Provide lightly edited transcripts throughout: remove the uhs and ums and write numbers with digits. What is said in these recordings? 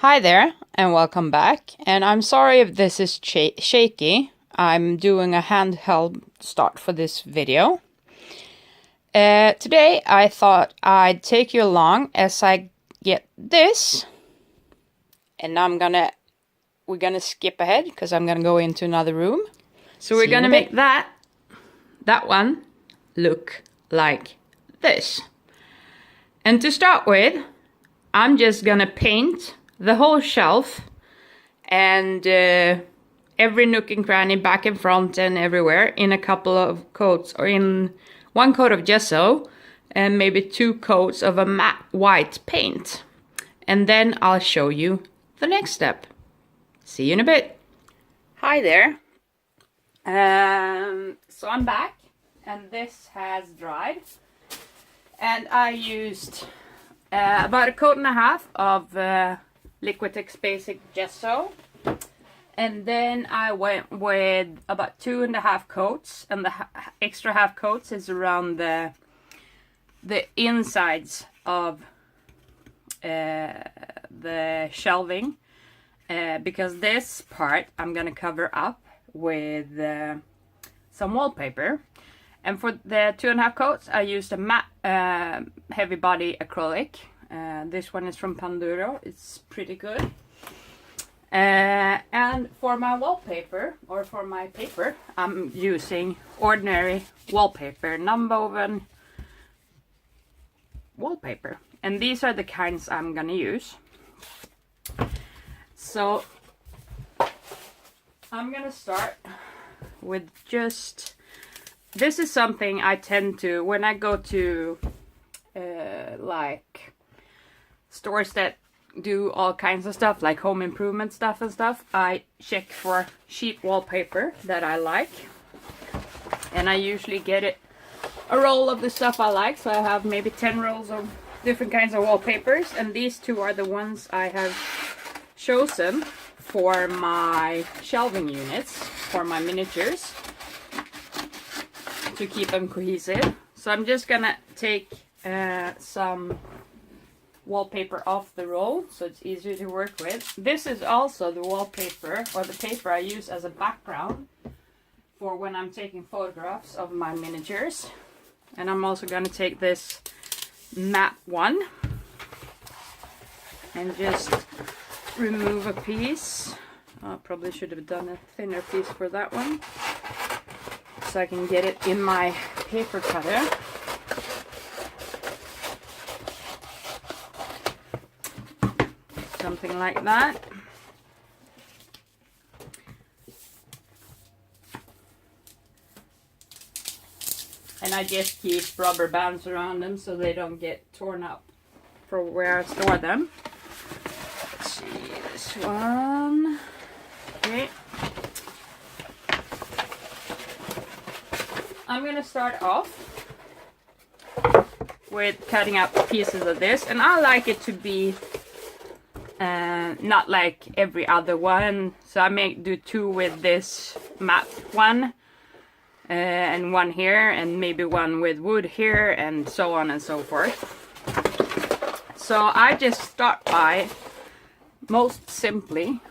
Hi there and welcome back, and I'm sorry if this is shaky. I'm doing a handheld start for this video. Today I thought I'd take you along as I get this, and we're gonna skip ahead because I'm gonna go into another room. So we're gonna make that one look like this. And to start with, I'm just gonna paint the whole shelf and every nook and cranny, back and front and everywhere, in a couple of coats, or in one coat of gesso and maybe 2 coats of a matte white paint. And then I'll show you the next step. See you in a bit. Hi there. So I'm back and this has dried, and I used about 1.5 coats of Liquitex Basic Gesso, and then I went with about 2.5 coats, and the extra half coats is around the insides of the shelving, because this part I'm gonna cover up with some wallpaper. And for the 2.5 coats I used a matte heavy body acrylic. This one is from Panduro. It's pretty good. And for my wallpaper, or for my paper, I'm using ordinary wallpaper, non-woven wallpaper. And these are the kinds I'm gonna use. So I'm gonna start with just... This is something I tend to, when I go to like stores that do all kinds of stuff, like home improvement stuff and stuff, I check for sheet wallpaper that I like. And I usually get a roll of the stuff I like, so I have maybe 10 rolls of different kinds of wallpapers, and these 2 are the ones I have chosen for my shelving units, for my miniatures, to keep them cohesive. So I'm just gonna take some wallpaper off the roll so it's easier to work with. This is also the wallpaper, or the paper I use as a background for when I'm taking photographs of my miniatures. And I'm also gonna take this matte one and just remove a piece. I probably should have done a thinner piece for that one, so I can get it in my paper cutter. Something like that. And I just keep rubber bands around them so they don't get torn up for where I store them. Let's see, this one. Okay. I'm gonna start off with cutting up pieces of this, and I like it to be not like every other one, so I may do 2 with this matte one, and 1 here, and maybe 1 with wood here, and so on and so forth. So I just start by, most simply,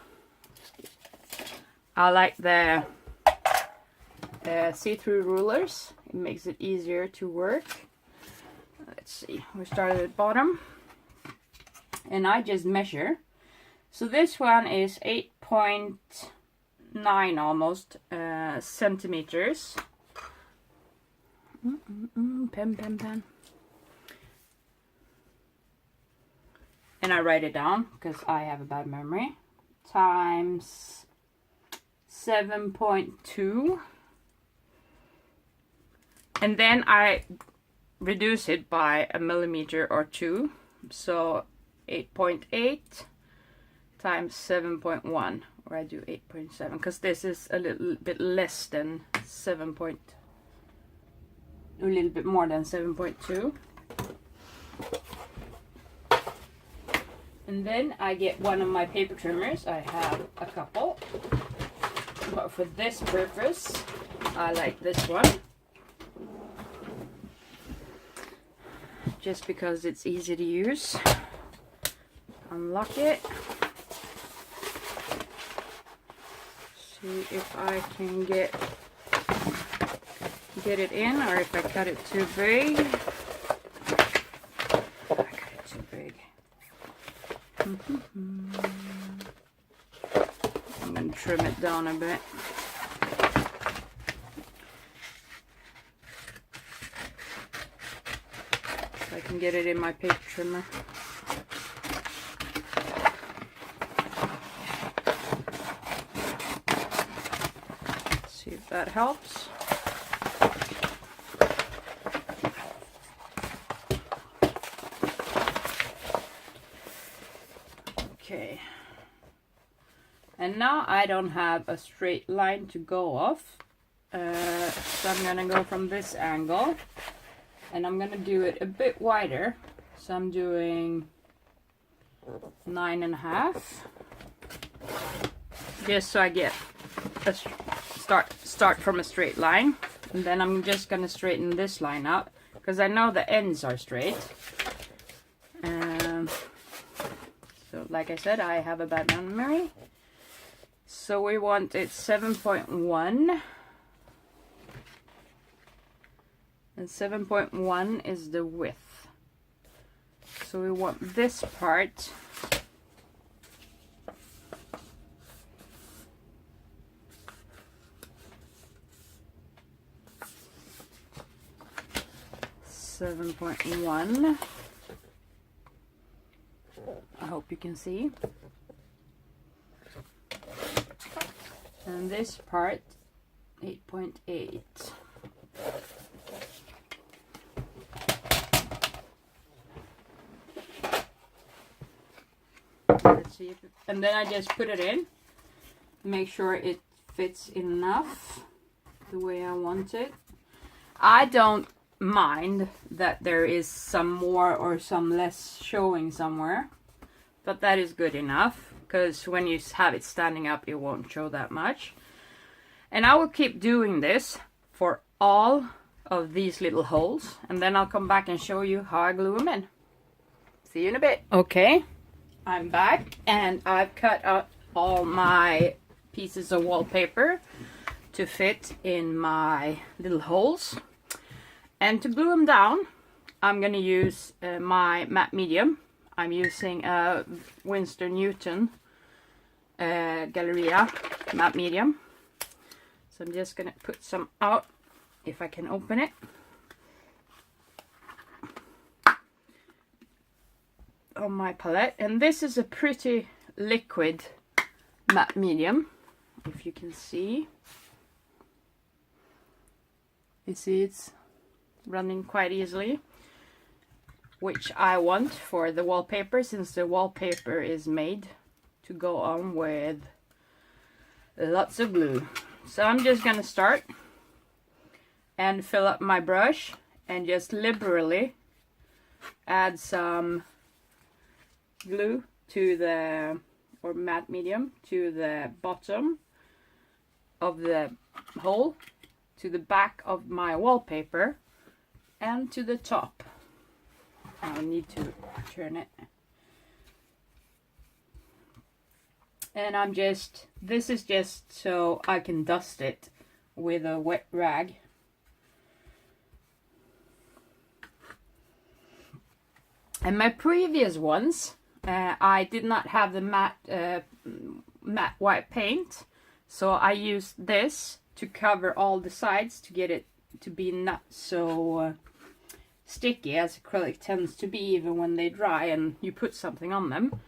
I like the see-through rulers. It makes it easier to work. Let's see, we start at the bottom, and I just measure. So this one is 8.9 almost centimeters. Pen. And I write it down because I have a bad memory. Times 7.2. And then I reduce it by 1 millimeter or 2. So 8.8 times 7.1, or I do 8.7 because this is a little bit less than 7. A little bit more than 7.2. And then I get one of my paper trimmers. I have a couple, but for this purpose I like this one, just because it's easy to use. Unlock it. See if I can get it in, or if I cut it too big. I cut it too big. I'm going to trim it down a bit. So I can get it in my paper trimmer. Let's see if that helps. Okay. And now I don't have a straight line to go off. So I'm gonna go from this angle. And I'm gonna do it a bit wider. So I'm doing 9.5. Just so I get a start from a straight line. And then I'm just gonna straighten this line out, because I know the ends are straight. So like I said, I have a bad memory. So we want it 7.1. And 7.1 is the width. So we want this part .1. I hope you can see. And this part 8.8. Let's see if it, and then I just put it in, make sure it fits enough the way I want it. I don't mind that there is some more or some less showing somewhere, but that is good enough, because when you have it standing up it won't show that much. And I will keep doing this for all of these little holes, and then I'll come back and show you how I glue them in. See you in a bit. Okay, I'm back, and I've cut out all my pieces of wallpaper to fit in my little holes. And to glue them down, I'm going to use my matte medium. I'm using a Winsor Newton Galleria matte medium. So I'm just going to put some out, if I can open it. On my palette. And this is a pretty liquid matte medium, if you can see. You see it's running quite easily, which I want for the wallpaper, since the wallpaper is made to go on with lots of glue. So I'm just gonna start and fill up my brush and just liberally add some glue to the, or matte medium, to the bottom of the hole, to the back of my wallpaper, and to the top. I need to turn it. And I'm just, this is just so I can dust it with a wet rag. And my previous ones, I did not have the matte white paint, so I used this to cover all the sides to get it to be not so sticky as acrylic tends to be, even when they dry and you put something on them.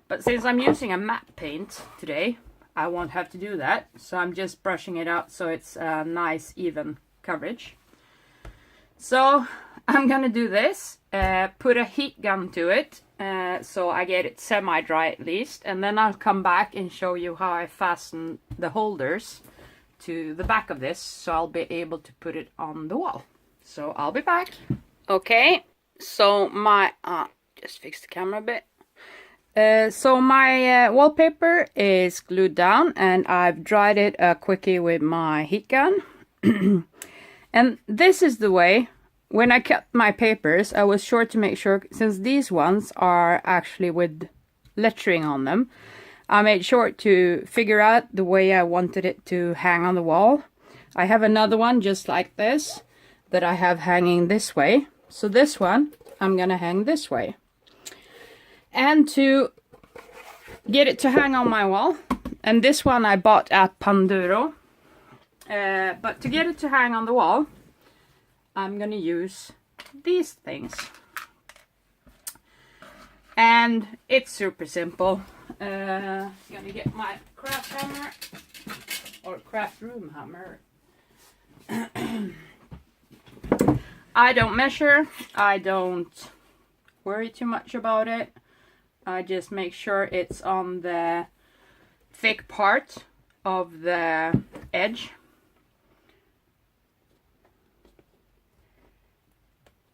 But since I'm using a matte paint today, I won't have to do that, so I'm just brushing it out so it's a nice even coverage. So I'm gonna do this, put a heat gun to it, so I get it semi-dry at least, and then I'll come back and show you how I fasten the holders to the back of this, so I'll be able to put it on the wall. So I'll be back. Okay, so my just fix the camera a bit. So my wallpaper is glued down, and I've dried it a quickie with my heat gun. And this is the way, when I cut my papers, I was sure to make sure, since these ones are actually with lettering on them, I made sure to figure out the way I wanted it to hang on the wall. I have another one just like this that I have hanging this way. So this one I'm gonna hang this way. And to get it to hang on my wall, and this one I bought at Panduro, but to get it to hang on the wall, I'm gonna use these things. And it's super simple. Gonna get my craft hammer, or craft room hammer. I don't measure, I don't worry too much about it. I just make sure it's on the thick part of the edge.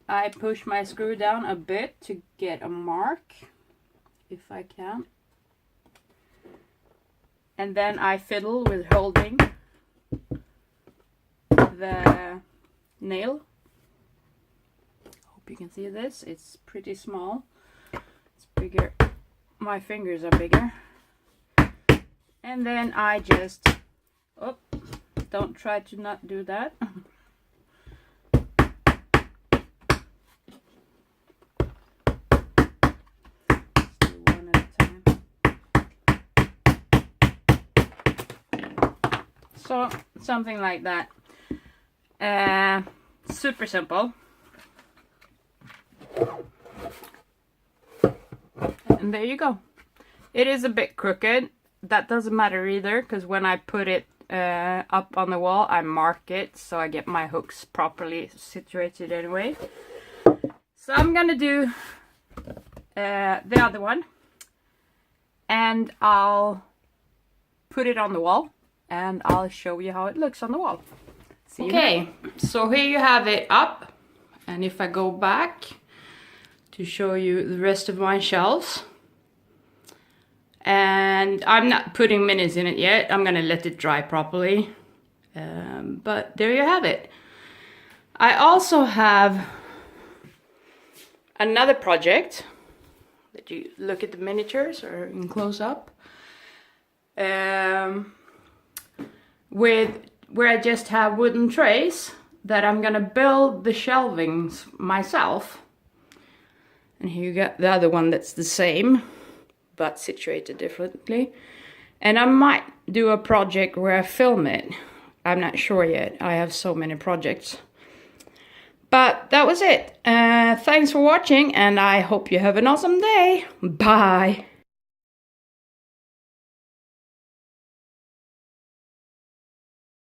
I push my screw down a bit to get a mark, if I can. And then I fiddle with holding the nail. Hope you can see this. It's pretty small. It's bigger. My fingers are bigger. And then I just, oh, don't try to not do that. So, something like that. Super simple. And there you go. It is a bit crooked. That doesn't matter either, because when I put it up on the wall, I mark it so I get my hooks properly situated anyway. So I'm gonna do the other one, and I'll put it on the wall. And I'll show you how it looks on the wall. Okay, so here you have it up. And if I go back to show you the rest of my shelves. And I'm not putting minis in it yet. I'm gonna let it dry properly. But there you have it. I also have another project. That you look at the miniatures or in close up. Where I just have wooden trays that I'm gonna build the shelvings myself. And here you got the other one that's the same, but situated differently. And I might do a project where I film it. I'm not sure yet. I have so many projects. But that was it. Thanks for watching, and I hope you have an awesome day. Bye.